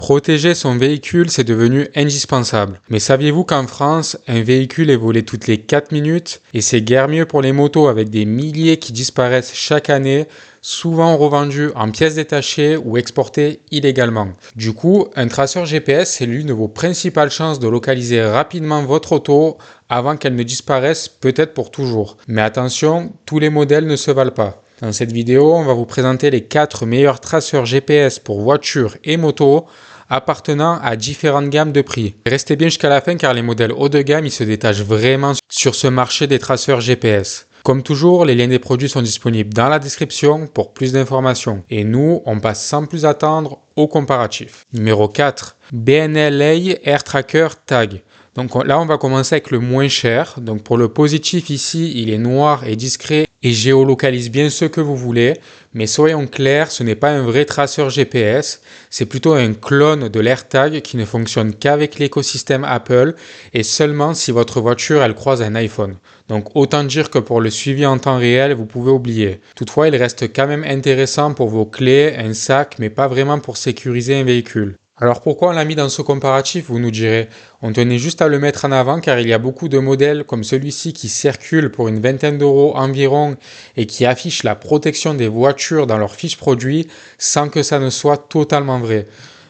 Protéger son véhicule, c'est devenu indispensable. Mais saviez-vous qu'en France, un véhicule est volé toutes les 4 minutes? Et c'est guère mieux pour les motos avec des milliers qui disparaissent chaque année, souvent revendus en pièces détachées ou exportés illégalement. Du coup, un traceur GPS, c'est l'une de vos principales chances de localiser rapidement votre auto avant qu'elle ne disparaisse, peut-être pour toujours. Mais attention, tous les modèles ne se valent pas. Dans cette vidéo, on va vous présenter les 4 meilleurs traceurs GPS pour voitures et motos appartenant à différentes gammes de prix. Restez bien jusqu'à la fin car les modèles haut de gamme ils se détachent vraiment sur ce marché des traceurs GPS. Comme toujours, les liens des produits sont disponibles dans la description pour plus d'informations. Et nous, on passe sans plus attendre au comparatif. Numéro 4, BNLA Air Tracker Tag. Donc là, on va commencer avec le moins cher. Donc pour le positif ici, il est noir et discret et géolocalise bien ce que vous voulez. Mais soyons clairs, ce n'est pas un vrai traceur GPS. C'est plutôt un clone de l'AirTag qui ne fonctionne qu'avec l'écosystème Apple et seulement si votre voiture elle croise un iPhone. Donc autant dire que pour le suivi en temps réel, vous pouvez oublier. Toutefois, il reste quand même intéressant pour vos clés, un sac, mais pas vraiment pour sécuriser un véhicule. Alors pourquoi on l'a mis dans ce comparatif, vous nous direz? On tenait juste à le mettre en avant car il y a beaucoup de modèles comme celui-ci qui circulent pour une vingtaine d'euros environ et qui affichent la protection des voitures dans leur fiche produit sans que ça ne soit totalement vrai.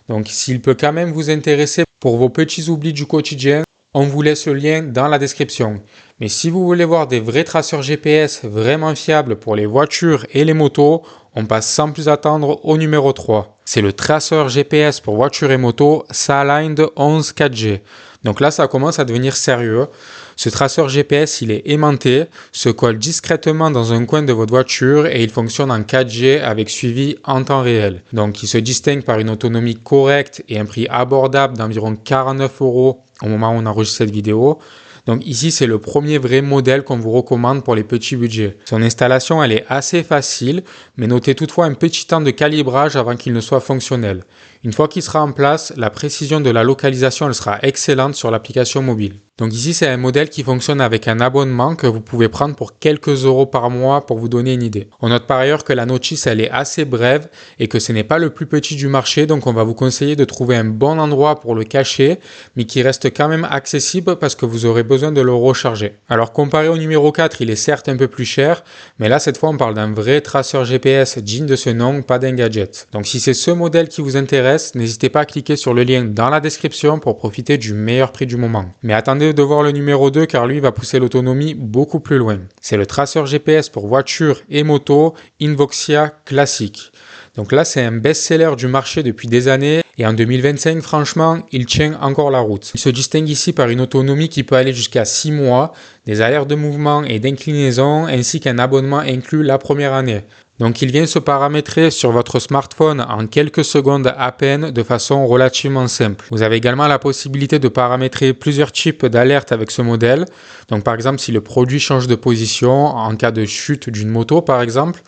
Donc s'il peut quand même vous intéresser pour vos petits oublis du quotidien, on vous laisse le lien dans la description. Mais si vous voulez voir des vrais traceurs GPS vraiment fiables pour les voitures et les motos, on passe sans plus attendre au numéro 3. C'est le traceur GPS pour voitures et motos SALINED 11 4G. Donc là, ça commence à devenir sérieux. Ce traceur GPS, il est aimanté, se colle discrètement dans un coin de votre voiture et il fonctionne en 4G avec suivi en temps réel. Donc il se distingue par une autonomie correcte et un prix abordable d'environ 49 € au moment où on enregistre cette vidéo. Donc ici, c'est le premier vrai modèle qu'on vous recommande pour les petits budgets. Son installation, elle est assez facile, mais notez toutefois un petit temps de calibrage avant qu'il ne soit fonctionnel. Une fois qu'il sera en place, la précision de la localisation, elle sera excellente sur l'application mobile. Donc ici, c'est un modèle qui fonctionne avec un abonnement que vous pouvez prendre pour quelques euros par mois pour vous donner une idée. On note par ailleurs que la notice, elle est assez brève et que ce n'est pas le plus petit du marché, donc on va vous conseiller de trouver un bon endroit pour le cacher, mais qui reste quand même accessible parce que vous aurez besoin de le recharger. Alors comparé au numéro 4, il est certes un peu plus cher, mais là cette fois on parle d'un vrai traceur GPS digne de ce nom, pas d'un gadget. Donc si c'est ce modèle qui vous intéresse, n'hésitez pas à cliquer sur le lien dans la description pour profiter du meilleur prix du moment. Mais attendez de voir le numéro 2 car lui va pousser l'autonomie beaucoup plus loin. C'est le traceur GPS pour voitures et motos Invoxia classique. Donc là, c'est un best-seller du marché depuis des années et en 2025, franchement, il tient encore la route. Il se distingue ici par une autonomie qui peut aller jusqu'à 6 mois, des alertes de mouvement et d'inclinaison ainsi qu'un abonnement inclus la première année. Donc il vient se paramétrer sur votre smartphone en quelques secondes à peine de façon relativement simple. Vous avez également la possibilité de paramétrer plusieurs types d'alertes avec ce modèle. Donc par exemple, si le produit change de position en cas de chute d'une moto par exemple,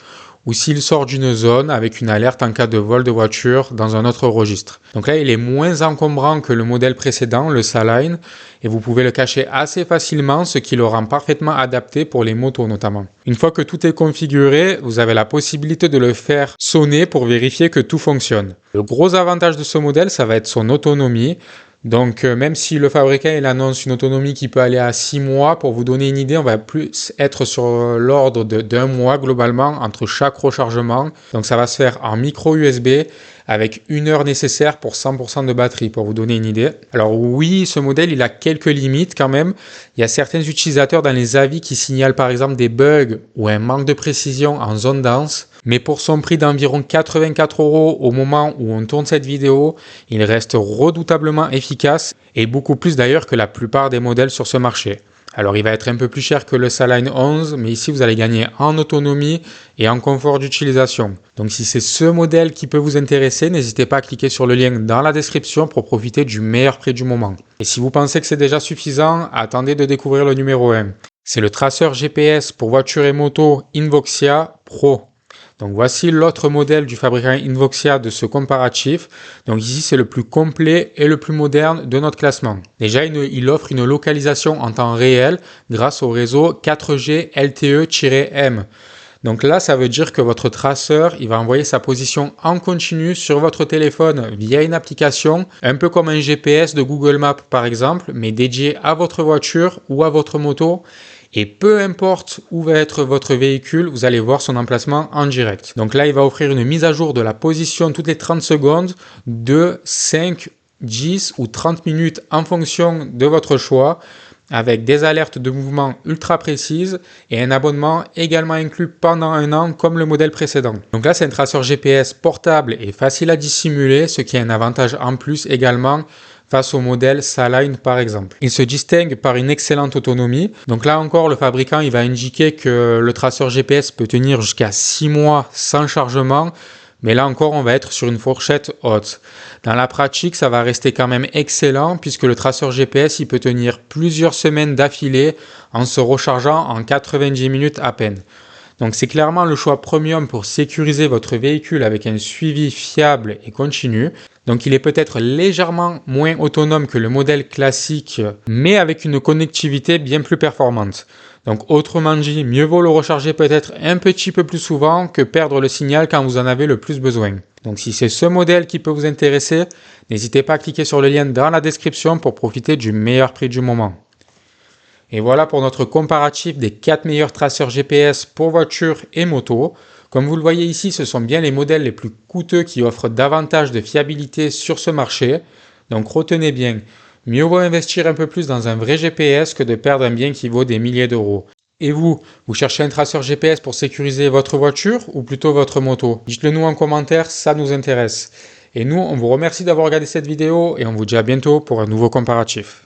ou s'il sort d'une zone avec une alerte en cas de vol de voiture dans un autre registre. Donc là, il est moins encombrant que le modèle précédent, le SALINE, et vous pouvez le cacher assez facilement, ce qui le rend parfaitement adapté pour les motos notamment. Une fois que tout est configuré, vous avez la possibilité de le faire sonner pour vérifier que tout fonctionne. Le gros avantage de ce modèle, ça va être son autonomie. Donc même si le fabricant il annonce une autonomie qui peut aller à 6 mois, pour vous donner une idée, on va plus être sur l'ordre d'un mois globalement entre chaque rechargement. Donc ça va se faire en micro USB avec 1 heure nécessaire pour 100% de batterie, pour vous donner une idée. Alors oui, ce modèle, il a quelques limites quand même. Il y a certains utilisateurs dans les avis qui signalent par exemple des bugs ou un manque de précision en zone dense. Mais pour son prix d'environ 84 € au moment où on tourne cette vidéo, il reste redoutablement efficace et beaucoup plus d'ailleurs que la plupart des modèles sur ce marché. Alors il va être un peu plus cher que le SALINE 11, mais ici vous allez gagner en autonomie et en confort d'utilisation. Donc si c'est ce modèle qui peut vous intéresser, n'hésitez pas à cliquer sur le lien dans la description pour profiter du meilleur prix du moment. Et si vous pensez que c'est déjà suffisant, attendez de découvrir le numéro 1. C'est le traceur GPS pour voitures et motos Invoxia Pro. Donc voici l'autre modèle du fabricant Invoxia de ce comparatif. Donc ici c'est le plus complet et le plus moderne de notre classement. Déjà il offre une localisation en temps réel grâce au réseau 4G LTE-M. Donc là, ça veut dire que votre traceur, il va envoyer sa position en continu sur votre téléphone via une application, un peu comme un GPS de Google Maps par exemple, mais dédié à votre voiture ou à votre moto. Et peu importe où va être votre véhicule, vous allez voir son emplacement en direct. Donc là, il va offrir une mise à jour de la position toutes les 30 secondes de 5, 10 ou 30 minutes en fonction de votre choix, avec des alertes de mouvement ultra précises et un abonnement également inclus pendant un an comme le modèle précédent. Donc là, c'est un traceur GPS portable et facile à dissimuler, ce qui est un avantage en plus également face au modèle Saline par exemple. Il se distingue par une excellente autonomie. Donc là encore, le fabricant il va indiquer que le traceur GPS peut tenir jusqu'à 6 mois sans chargement. Mais là encore, on va être sur une fourchette haute. Dans la pratique, ça va rester quand même excellent puisque le traceur GPS, il peut tenir plusieurs semaines d'affilée en se rechargeant en 90 minutes à peine. Donc c'est clairement le choix premium pour sécuriser votre véhicule avec un suivi fiable et continu. Donc il est peut-être légèrement moins autonome que le modèle classique, mais avec une connectivité bien plus performante. Donc autrement dit, mieux vaut le recharger peut-être un petit peu plus souvent que perdre le signal quand vous en avez le plus besoin. Donc si c'est ce modèle qui peut vous intéresser, n'hésitez pas à cliquer sur le lien dans la description pour profiter du meilleur prix du moment. Et voilà pour notre comparatif des 4 meilleurs traceurs GPS pour voitures et motos. Comme vous le voyez ici, ce sont bien les modèles les plus coûteux qui offrent davantage de fiabilité sur ce marché. Donc retenez bien, mieux vaut investir un peu plus dans un vrai GPS que de perdre un bien qui vaut des milliers d'euros. Et vous cherchez un traceur GPS pour sécuriser votre voiture ou plutôt votre moto? Dites-le nous en commentaire, ça nous intéresse. Et nous, on vous remercie d'avoir regardé cette vidéo et on vous dit à bientôt pour un nouveau comparatif.